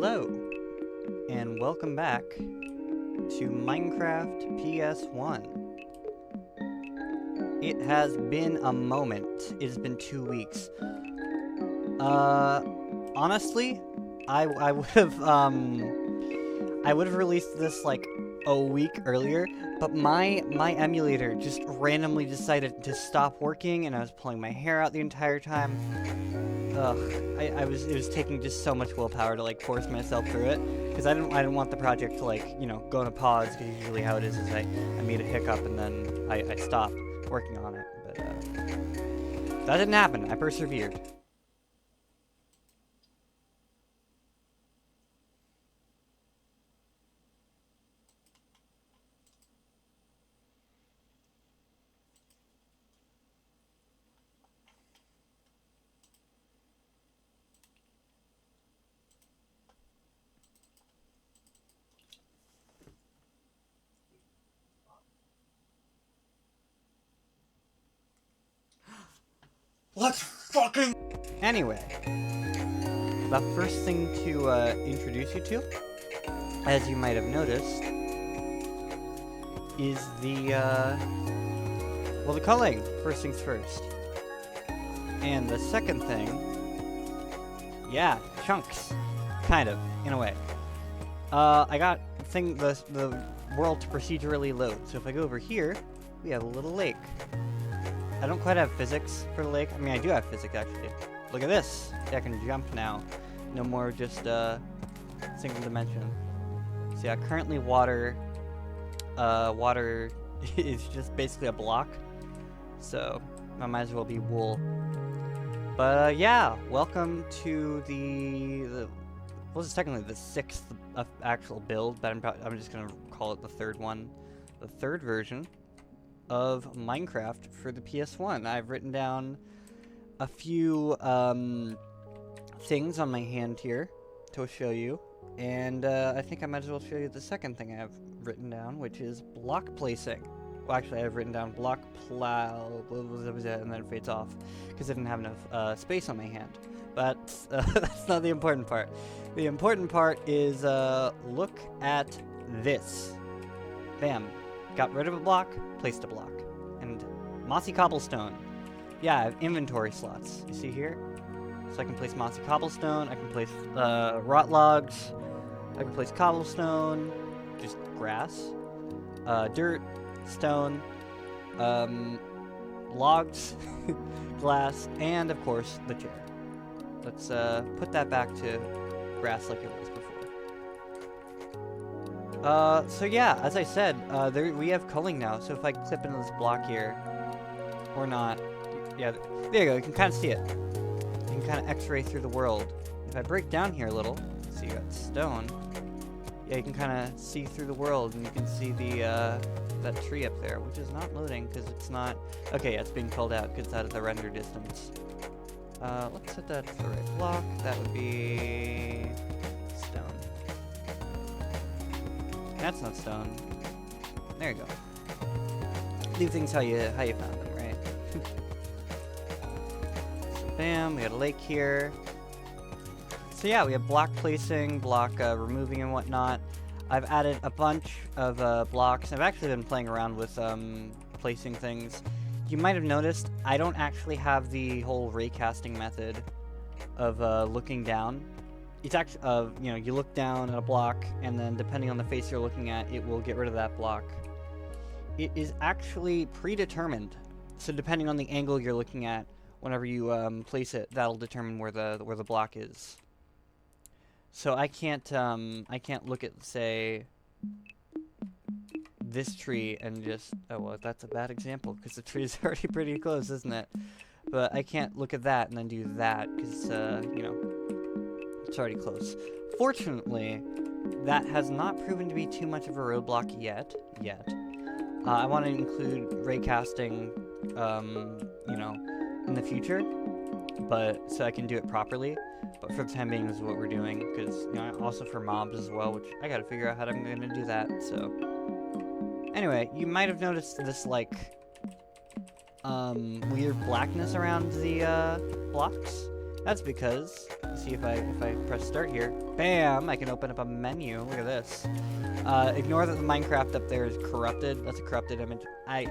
Hello, and welcome back to Minecraft PS1. It has been a moment. It has been 2 weeks. Honestly, I would have released this like a week earlier, but my emulator just randomly decided to stop working, and I was pulling my hair out the entire time. Ugh, it was taking just so much willpower to like force myself through it, because I didn't want the project to like, you know, go on a pause, because usually how it is I made a hiccup and then I stopped working on it, but that didn't happen. I persevered. Let's fucking... Anyway, the first thing to introduce you to, as you might have noticed, is the culling. First things first. And the second thing, yeah, chunks. Kind of, in a way. I got the world to procedurally load. So if I go over here, we have a little lake. I don't quite have physics for the lake. I mean, I do have physics, actually. Look at this. Yeah, I can jump now. No more just, single dimension. So yeah, currently water is just basically a block. So, I might as well be wool. But, yeah, welcome to well, this is technically the 6th actual build, but I'm just gonna call it the 3rd one. The 3rd version of Minecraft for the PS1. I've written down a few things on my hand here to show you, and I think I might as well show you the second thing I have written down, which is block placing. Well, actually, I've written down block plow, and then it fades off because I didn't have enough space on my hand. But that's not the important part. The important part is look at this. Bam. Got rid of a block, placed a block. And mossy cobblestone. Yeah, I have inventory slots. You see here? So I can place mossy cobblestone, I can place rot logs, I can place cobblestone, just grass, dirt, stone, logs, glass, and of course the chair. Let's put that back to grass like it was before. So yeah, as I said, we have culling now, so if I clip into this block here, or not, yeah, there you go, you can kind of see it. You can kind of x-ray through the world. If I break down here a little, so you got stone, yeah, you can kind of see through the world, and you can see the, that tree up there, which is not loading, because it's not, okay, yeah, it's being pulled out, because it's out of the render distance. Let's set that to the right block, that would be stone. That's not stone. There you go. Leave things how you found them, right? So bam, we got a lake here. So yeah, we have block placing, block removing and whatnot. I've added a bunch of blocks. I've actually been playing around with placing things. You might have noticed I don't actually have the whole raycasting method of looking down. It's actually, you know, you look down at a block, and then depending on the face you're looking at, it will get rid of that block. It is actually predetermined, so depending on the angle you're looking at, whenever you place it, that'll determine where the block is. So I can't look at, say, this tree and just, oh well, that's a bad example because the tree is already pretty close, isn't it? But I can't look at that and then do that because you know, it's already close. Fortunately, that has not proven to be too much of a roadblock yet. I want to include raycasting, you know, in the future, but so I can do it properly. But for the time being, this is what we're doing, because, you know, also for mobs as well, which I gotta figure out how I'm gonna do that, so. Anyway, you might have noticed this, like, weird blackness around the blocks. That's because, see if I press start here, bam, I can open up a menu. Look at this. Ignore that the Minecraft up there is corrupted. That's a corrupted image. I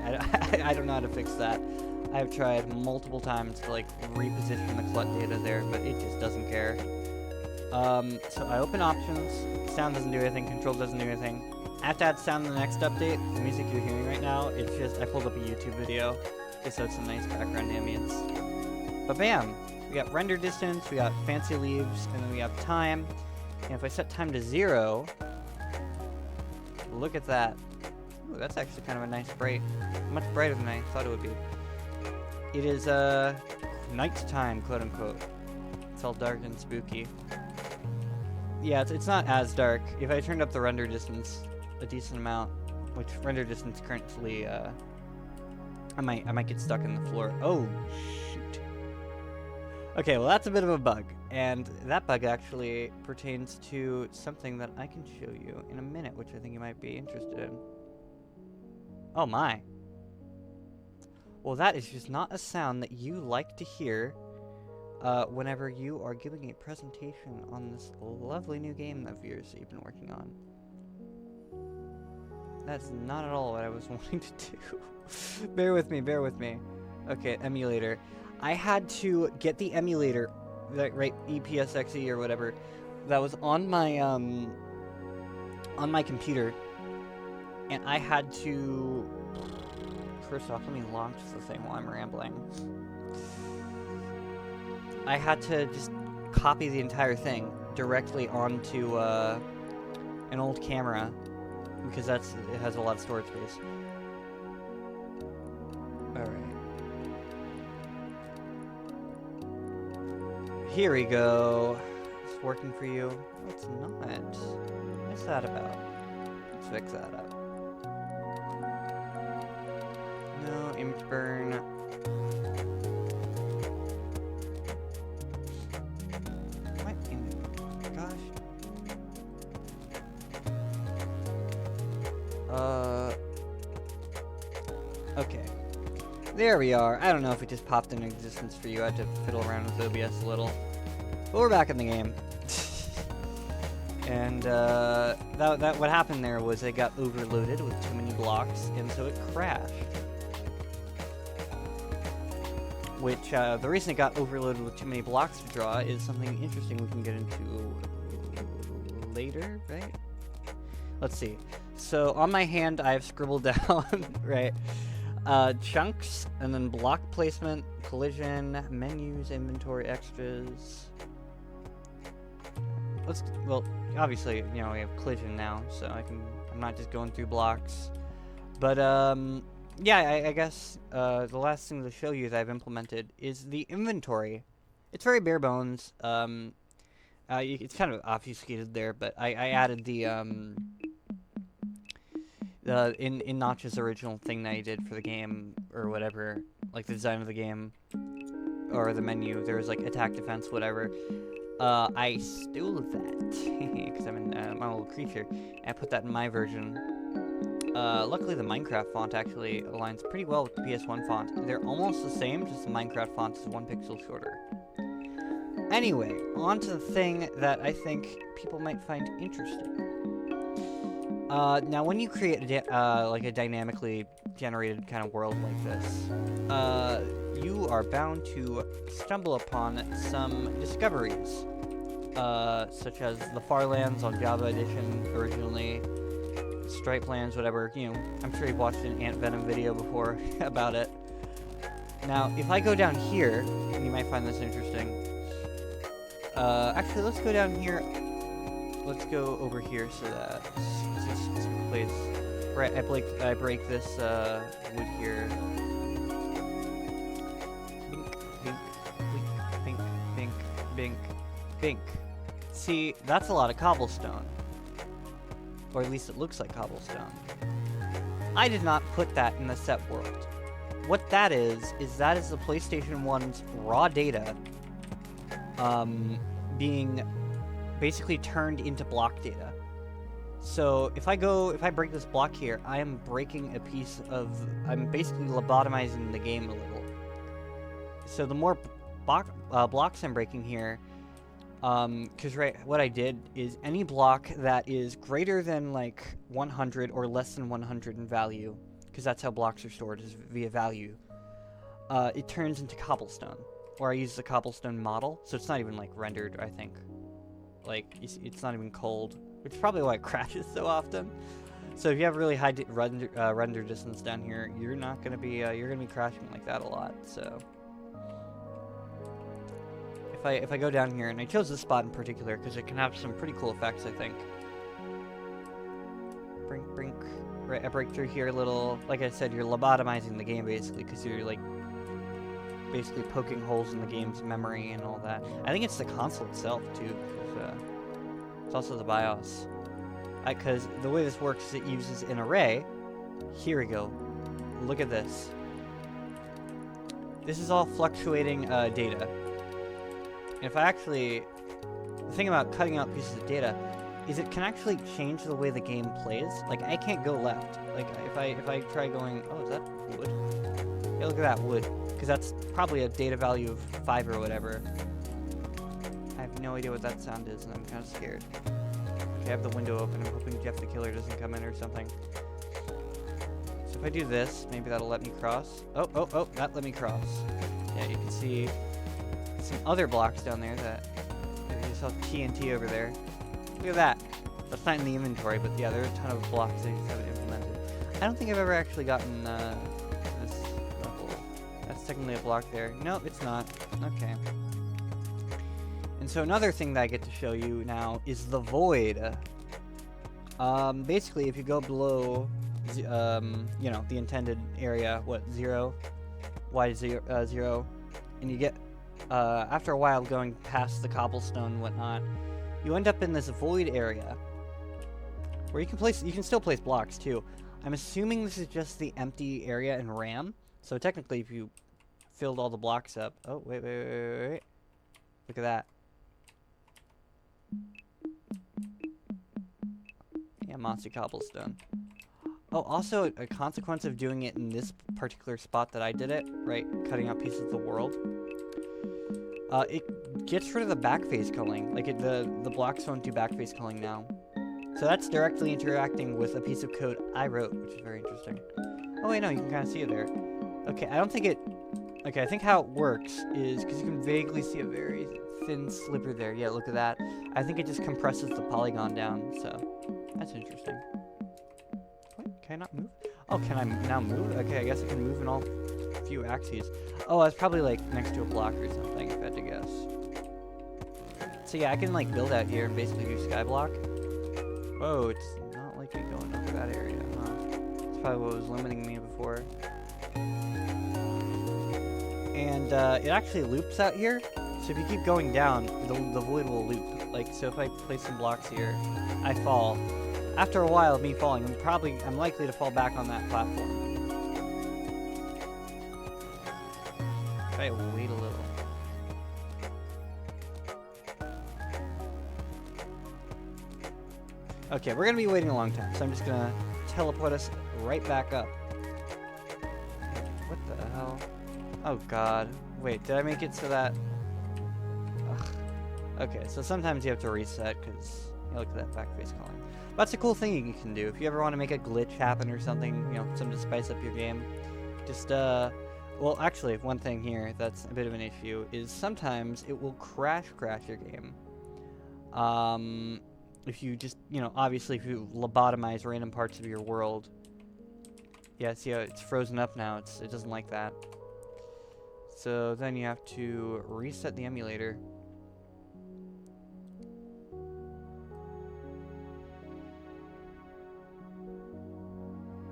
don't know how to fix that. I've tried multiple times to like reposition the CLUT data there, but it just doesn't care. So I open options. Sound doesn't do anything. Control doesn't do anything. I have to add sound in the next update. The music you're hearing right now, it's just, I pulled up a YouTube video just so it's some nice background ambience. But bam! We got render distance, we got fancy leaves, and then we have time. And if I set time to 0, look at that. Ooh, that's actually kind of a nice bright. Much brighter than I thought it would be. It is, nighttime, quote unquote. It's all dark and spooky. Yeah, it's not as dark. If I turned up the render distance a decent amount, which render distance currently, I might get stuck in the floor. Oh, shoot. Okay, well that's a bit of a bug, and that bug actually pertains to something that I can show you in a minute, which I think you might be interested in. Oh my. Well, that is just not a sound that you like to hear whenever you are giving a presentation on this lovely new game of yours that you've been working on. That's not at all what I was wanting to do. Bear with me, bear with me. Okay, emulator. I had to get the emulator, right, EPSXE or whatever, that was on my computer, and I had to, first off, let me launch the thing while I'm rambling. I had to just copy the entire thing directly onto an old camera, because it has a lot of storage space. Alright. Here we go. It's working for you. No, it's not. What's that about? Let's fix that up. No, image burn. What in the gosh? Okay. There we are. I don't know if it just popped into existence for you. I had to fiddle around with OBS a little. But we're back in the game. And what happened there was it got overloaded with too many blocks, and so it crashed. Which, the reason it got overloaded with too many blocks to draw is something interesting we can get into later, right? Let's see. So on my hand, I have scribbled down, right? Chunks, and then block placement, collision, menus, inventory, extras. Well, obviously, you know, we have collision now, so I'm not just going through blocks. But, yeah, I guess, the last thing to show you that I've implemented is the inventory. It's very bare bones. It's kind of obfuscated there, but I added the, in Notch's original thing that he did for the game, or whatever, like the design of the game, or the menu, there was like attack, defense, whatever. I stole that, because I'm a little creature, and I put that in my version. Luckily the Minecraft font actually aligns pretty well with the PS1 font. They're almost the same, just the Minecraft font is 1 pixel shorter. Anyway, on to the thing that I think people might find interesting. Now when you create like a dynamically generated kind of world like this, you are bound to stumble upon some discoveries, such as the Farlands on Java Edition originally, Stripe Lands, whatever, you know, I'm sure you've watched an Ant Venom video before about it. Now, if I go down here, and you might find this interesting, actually, let's go down here, let's go over here so that this plays, right, I break this, wood here. Bink, bink, bink, bink. See, that's a lot of cobblestone. Or at least it looks like cobblestone. I did not put that in the set world. What that is that is the PlayStation 1's raw data being basically turned into block data. So if I break this block here, I am breaking a piece of, I'm basically lobotomizing the game a little. So the more blocks I'm breaking here, because what I did is any block that is greater than like 100 or less than 100 in value, because that's how blocks are stored, is via value, it turns into cobblestone. Or I use the cobblestone model, so it's not even like rendered, I think. Like, it's not even cold, which is probably why it crashes so often. So if you have really high render distance down here, you're not gonna be crashing like that a lot. So if I go down here, and I chose this spot in particular because it can have some pretty cool effects, I think. Brink. Right, I break through here a little. Like I said, you're lobotomizing the game basically, because you're like basically poking holes in the game's memory and all that. I think it's the console itself too, because it's also the BIOS. Because the way this works is it uses an array. Here we go. Look at this. This is all fluctuating data. And if I actually... The thing about cutting out pieces of data is it can actually change the way the game plays. Like, I can't go left. Like, if I try going... Oh, is that wood? Yeah, look at that wood. Because that's probably a data value of 5 or whatever. I have no idea what that sound is, and I'm kind of scared. Okay, I have the window open. I'm hoping Jeff the Killer doesn't come in or something. So if I do this, maybe that'll let me cross. Oh, that let me cross. Yeah, you can see some other blocks down there that... You just saw TNT over there. Look at that. That's not in the inventory, but yeah, there are a ton of blocks that you just haven't implemented. I don't think I've ever actually gotten this level. That's technically a block there. No, it's not. Okay. And so another thing that I get to show you now is the void. Basically, if you go below, you know, the intended area, what, 0, y 0, and you get, after a while going past the cobblestone and whatnot, you end up in this void area where you can still place blocks too. I'm assuming this is just the empty area in RAM. So technically, if you filled all the blocks up, oh wait, look at that. Yeah, mossy cobblestone. Oh, also a consequence of doing it in this particular spot that I did it, right, cutting out pieces of the world. It gets rid of the backface culling. Like the blocks don't do backface culling now. So that's directly interacting with a piece of code I wrote, which is very interesting. Oh wait, no, you can kind of see it there. Okay, I don't think it... Okay, I think how it works is, because you can vaguely see a very thin sliver there. Yeah, look at that. I think it just compresses the polygon down, so that's interesting. What? Can I not move? Oh, can I now move? Okay, I guess I can move in all few axes. Oh, I was probably like next to a block or something, if I had to guess. So yeah, I can like build out here and basically do skyblock. Whoa, it's not like me going over that area, huh? That's probably what was limiting me before. And it actually loops out here, so if you keep going down, the void will loop. Like, so if I place some blocks here, I fall. After a while of me falling, I'm likely to fall back on that platform. Try to wait a little. Okay, we're gonna be waiting a long time, so I'm just gonna teleport us right back up. What the hell? Oh god. Wait, did I make it so that... Ugh. Okay, so sometimes you have to reset, because you look at that backface calling. That's a cool thing you can do. If you ever want to make a glitch happen or something, you know, something to spice up your game, just, well, actually, one thing here that's a bit of an issue is sometimes it will crash your game. If you just, you know, obviously if you lobotomize random parts of your world. Yeah, see how it's frozen up now, it doesn't like that. So then you have to reset the emulator.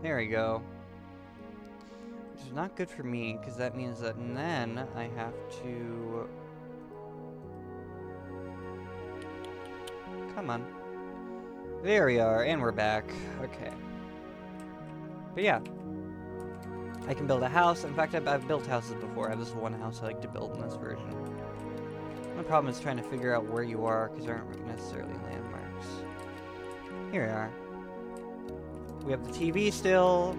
There we go. Which is not good for me, because that means that then I have to... Come on. There we are, and we're back. Okay. But yeah. I can build a house. In fact, I've built houses before. I have this one house I like to build in this version. The problem is trying to figure out where you are, because there aren't necessarily landmarks. Here we are. We have the TV still.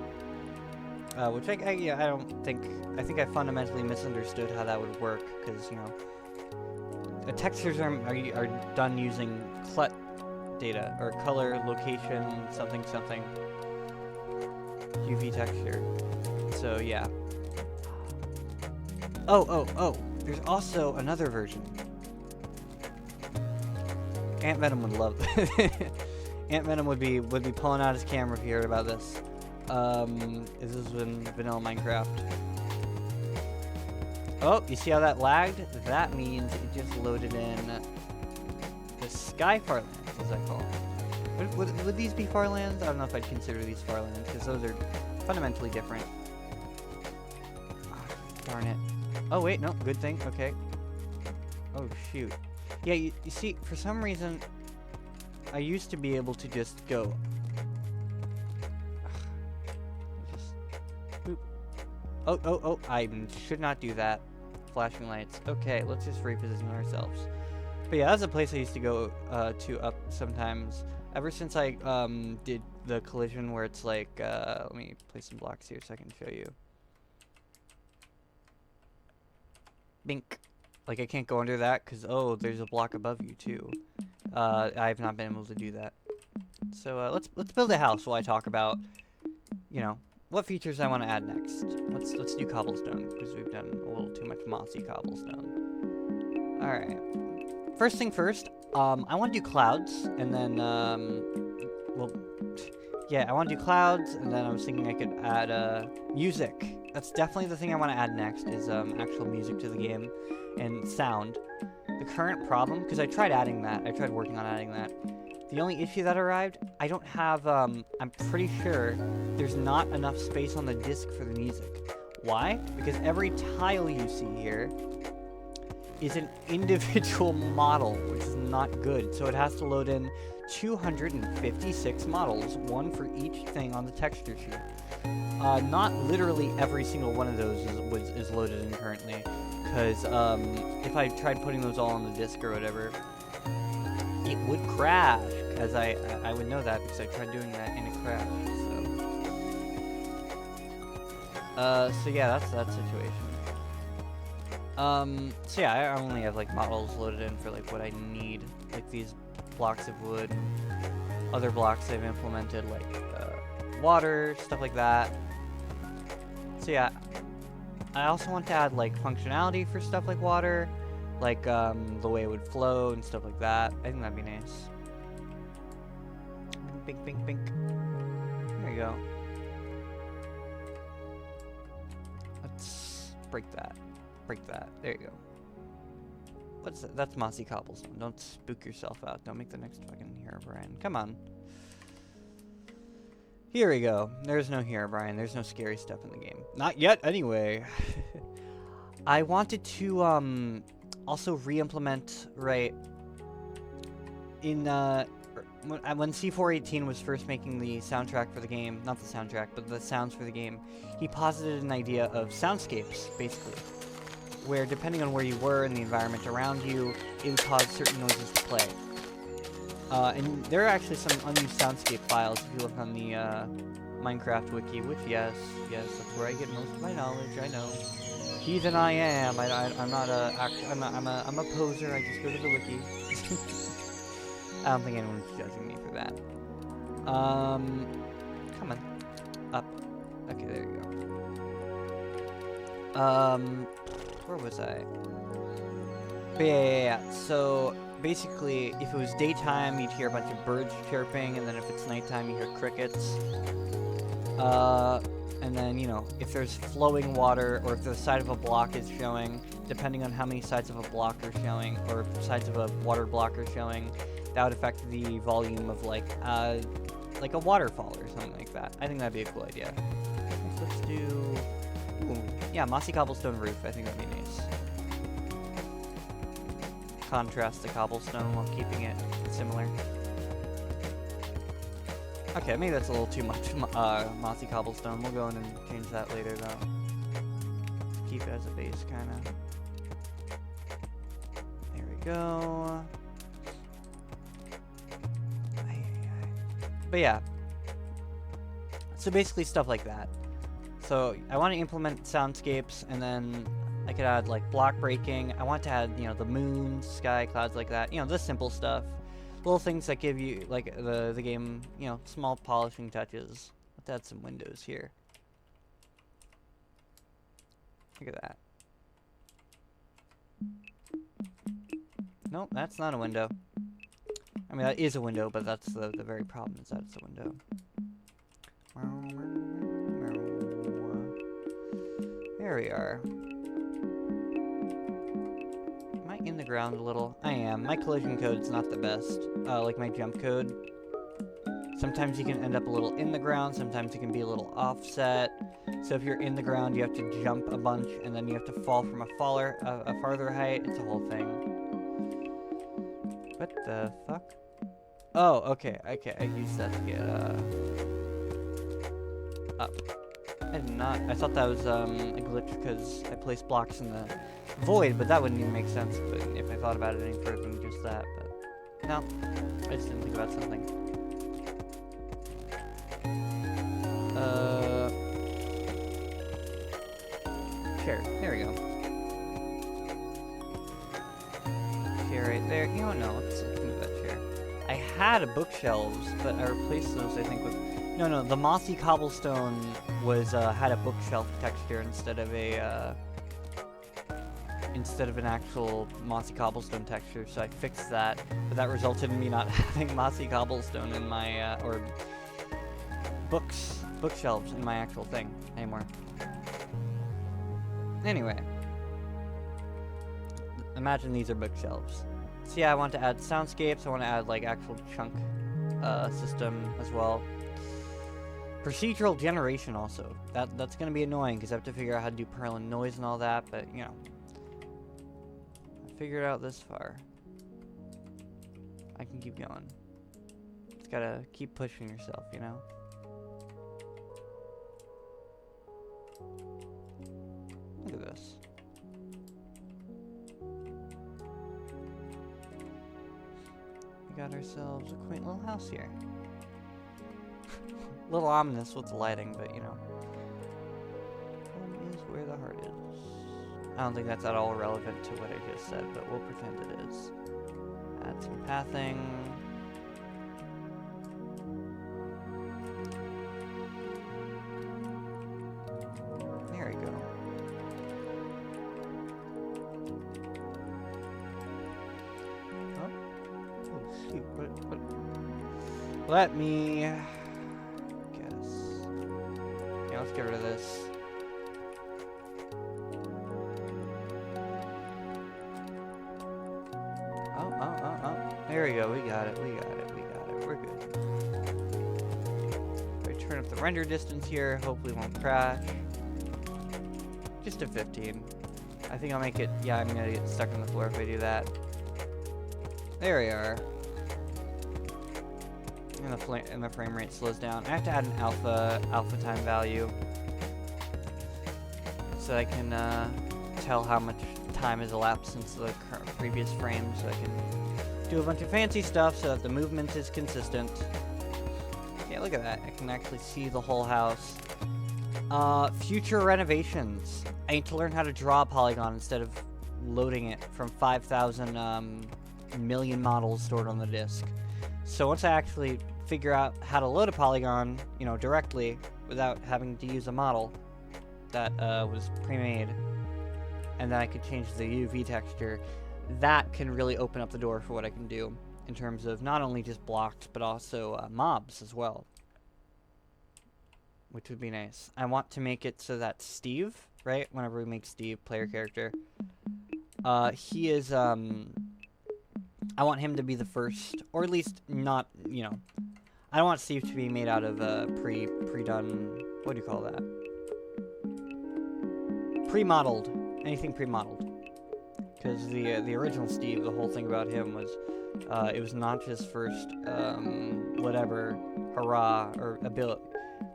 which yeah, I don't think, I think I fundamentally misunderstood how that would work, because, you know, the textures are done using CLUT data, or color, location, something, something, UV texture, so yeah. Oh, there's also another version. Ant Venom would love Ant Venom would be pulling out his camera if he heard about this. This is in vanilla Minecraft. Oh, you see how that lagged? That means it just loaded in the Sky Farlands, as I call them. Would these be Farlands? I don't know if I'd consider these Farlands, because those are fundamentally different. Oh, darn it. Oh wait, no, good thing, okay. Oh shoot. Yeah, you see, for some reason, I used to be able to just go. Just, boop. Oh, I should not do that. Flashing lights. Okay, let's just reposition ourselves. But yeah, that's a place I used to go to up sometimes. Ever since I did the collision where it's like, let me place some blocks here so I can show you. Bink. Like, I can't go under that because, oh, there's a block above you, too. I've not been able to do that. So, let's build a house while I talk about, you know, what features I want to add next. Let's do cobblestone, because we've done a little too much mossy cobblestone. Alright. First thing first, I want to do clouds, and then, well, yeah, I want to do clouds, and then I was thinking I could add, music. That's definitely the thing I want to add next, is, actual music to the game. And sound. The current problem, because I tried adding that, I tried working on adding that. The only issue that arrived, I don't have, I'm pretty sure there's not enough space on the disc for the music. Why? Because every tile you see here is an individual model, which is not good. So it has to load in 256 models, one for each thing on the texture sheet. Not literally every single one of those is loaded in currently. Because if I tried putting those all on the disc or whatever, it would crash. Because I would know that because I tried doing that and it crashed. So yeah, that's that situation. So yeah, I only have like models loaded in for like what I need, like these blocks of wood, other blocks I've implemented like water, stuff like that. So yeah. I also want to add, like, functionality for stuff like water, like, the way it would flow and stuff like that. I think that'd be nice. Bink, bink, bink. There you go. Let's break that. Break that. There you go. What's that? That's mossy cobblestone. Don't spook yourself out. Don't make the next fucking Herobrine. Come on. Here we go. There's no Herobrine. There's no scary stuff in the game. Not yet, anyway. I wanted to, also re-implement, right, in, when C418 was first making the soundtrack for the game, not the soundtrack, but the sounds for the game, he posited an idea of soundscapes, basically, where depending on where you were in the environment around you, it would cause certain noises to play. And there are actually some unused soundscape files if you look on the Minecraft wiki, which yes, that's where I get most of my knowledge. I know, heathen I am. I'm not I'm a poser. I just go to the wiki. I don't think anyone's judging me for that. Come on, up. Okay, there you go. Where was I? But yeah. So. Basically, if it was daytime, you'd hear a bunch of birds chirping, and then if it's nighttime, you hear crickets. And then, you know, if there's flowing water, or if the side of a block is showing, depending on how many sides of a block are showing, or sides of a water block are showing, that would affect the volume of, like a waterfall or something like that. I think that'd be a cool idea. Let's do... Ooh, yeah, mossy cobblestone roof. I think that'd be nice. Contrast the cobblestone while keeping it similar. Okay, maybe that's a little too much mossy cobblestone. We'll go in and change that later, though. Keep it as a base, kind of. There we go. But yeah. So basically stuff like that. So I want to implement soundscapes, and then I could add like block breaking. I want to add, you know, the moon, sky, clouds like that. You know, the simple stuff. Little things that give you, like, the game, you know, small polishing touches. Let's add some windows here. Look at that. Nope, that's not a window. I mean, that is a window, but that's the very problem, is that it's a window. There we are. Am I in the ground a little? I am. My collision code's not the best. Like my jump code. Sometimes you can end up a little in the ground, sometimes you can be a little offset. So if you're in the ground, you have to jump a bunch, and then you have to fall from a farther height. It's a whole thing. What the fuck? Oh, okay, I used that to get, up. I did not. I thought that was, a glitch because I placed blocks in the void, but that wouldn't even make sense if I thought about it any further than just that, but no. I just didn't think about something. Chair. There we go. Chair right there. You know, no, let's move that chair. I had a bookshelves, but I replaced those, I think, with... No, the mossy cobblestone was, had a bookshelf texture instead of a, instead of an actual mossy cobblestone texture, so I fixed that, but that resulted in me not having mossy cobblestone in my, or bookshelves in my actual thing anymore. Anyway. Imagine these are bookshelves. So yeah, I want to add soundscapes, I want to add, like, actual chunk, system as well. Procedural generation also. That's gonna be annoying, because I have to figure out how to do Perlin noise and all that, but, you know. I figured out this far. I can keep going. Just gotta keep pushing yourself, you know? Look at this. We got ourselves a quaint little house here. A little ominous with the lighting, but you know. Home is where the heart is. I don't think that's at all relevant to what I just said, but we'll pretend it is. Add some pathing. There we go. Oh, shoot. What? Let me... let's get rid of this. Oh. There we go. We got it. We're good. If I turn up the render distance here, hopefully it won't crash. Just a 15. I think I'll make it... Yeah, I'm gonna get stuck on the floor if I do that. There we are. And the frame rate slows down. I have to add an alpha time value so I can tell how much time has elapsed since the previous frame, so I can do a bunch of fancy stuff so that the movement is consistent. Yeah, look at that. I can actually see the whole house. Future renovations. I need to learn how to draw a polygon instead of loading it from 5,000 million models stored on the disk. So once I actually figure out how to load a polygon, you know, directly, without having to use a model that was pre-made, and then I could change the UV texture, that can really open up the door for what I can do in terms of not only just blocks, but also mobs as well. Which would be nice. I want to make it so that Steve, right, whenever we make Steve player character, he is, I want him to be the first, or at least not, you know, I don't want Steve to be made out of pre-done, what do you call that? Pre-modeled, anything pre-modeled. Because the original Steve, the whole thing about him was, it was not his first, whatever, hurrah, or ability,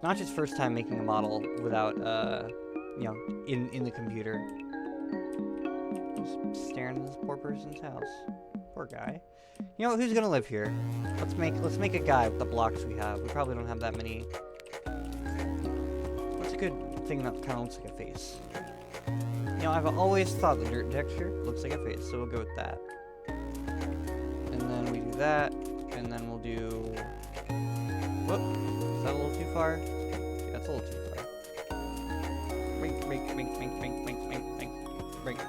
not his first time making a model without, you know, in the computer. Just staring at this poor person's house. Poor guy. You know, who's gonna live here? Let's make a guy with the blocks we have. We probably don't have that many. Let's a good thing that kind of looks like a face. You know, I've always thought the dirt texture looks like a face, so we'll go with that. And then we do that, and then we'll do... Whoop, is that a little too far? Yeah, that's a little too far. Brink, brink, brink, brink, brink, brink, brink, brink, brink.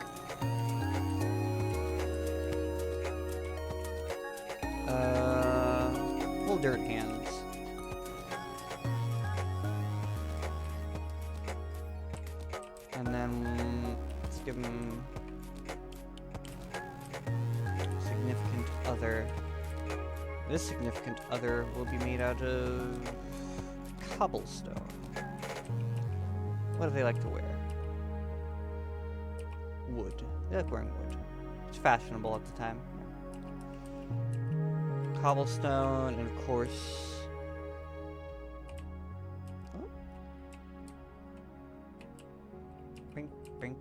Little dirt hands. And then let's give him significant other. This significant other will be made out of cobblestone. What do they like to wear? Wood. They like wearing wood. It's fashionable at the time. Cobblestone, and of course... Oh. Brink, brink.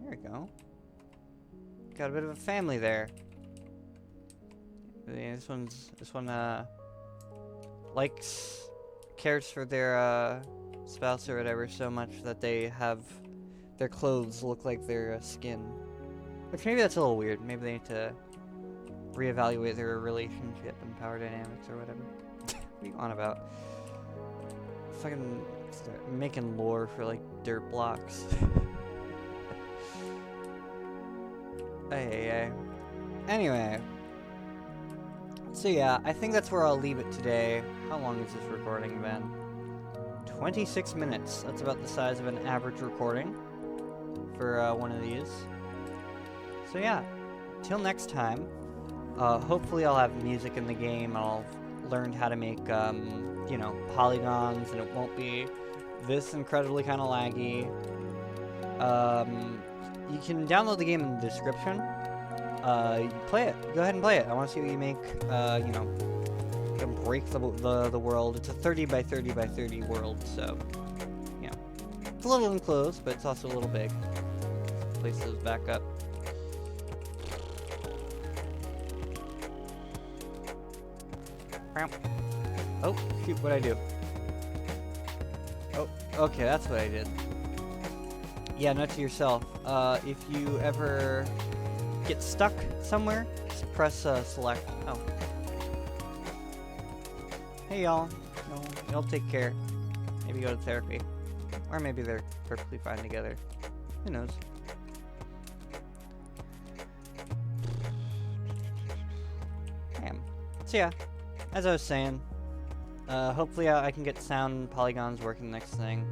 There we go. Got a bit of a family there. Yeah, this one cares for their spouse or whatever so much that they have their clothes look like their skin. Which maybe that's a little weird. Maybe they need to reevaluate their relationship and power dynamics or whatever. What are you on about? Fucking start making lore for like dirt blocks. Hey. Anyway. So yeah, I think that's where I'll leave it today. How long has this recording been? 26 minutes. That's about the size of an average recording for one of these. So yeah, till next time. Hopefully I'll have music in the game, and I'll learn how to make, you know, polygons, and it won't be this incredibly kind of laggy. You can download the game in the description. Play it. Go ahead and play it. I want to see what you make, you know, you can break the world. It's a 30 by 30 by 30 world, so, you know, it's a little enclosed, but it's also a little big. Place those back up. Oh, shoot, what'd I do? Oh, okay, that's what I did. Yeah, note to yourself, if you ever get stuck somewhere, just press select. Oh. Hey y'all, no, y'all take care. Maybe go to therapy. Or maybe they're perfectly fine together. Who knows? Damn. So yeah. As I was saying, hopefully I can get sound polygons working next thing.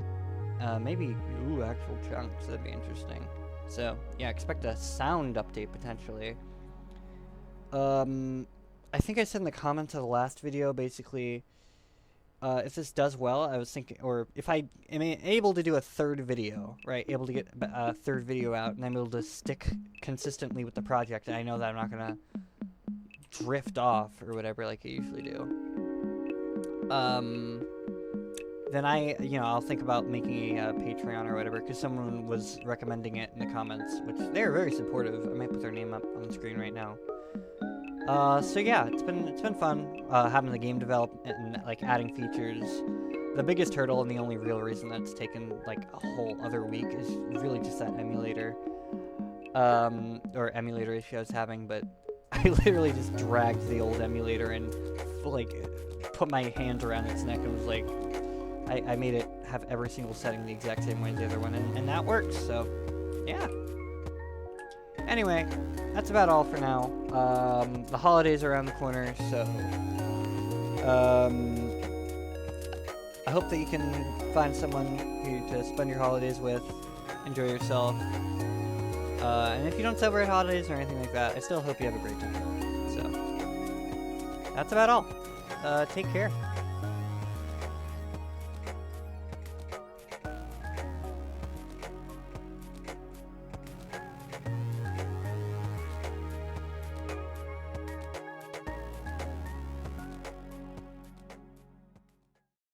Maybe, actual chunks, that'd be interesting. So, yeah, expect a sound update, potentially. I think I said in the comments of the last video, basically, if this does well, I was thinking, or if I am able to do a third video, right, able to get a third video out, and I'm able to stick consistently with the project, and I know that I'm not gonna drift off or whatever like I usually do, then I'll think about making a Patreon or whatever, because someone was recommending it in the comments, which they're very supportive. I might put their name up on the screen right now. So yeah, it's been fun having the game develop and like adding features. The biggest hurdle and the only real reason that's taken like a whole other week is really just that emulator or emulator issue I was having, but I literally just dragged the old emulator and, like, put my hand around its neck and was like, I made it have every single setting the exact same way as the other one, and that works, so, yeah. Anyway, that's about all for now. The holidays are around the corner, so, I hope that you can find someone to spend your holidays with, enjoy yourself. And if you don't celebrate holidays or anything like that, I still hope you have a great time. So, that's about all. Take care.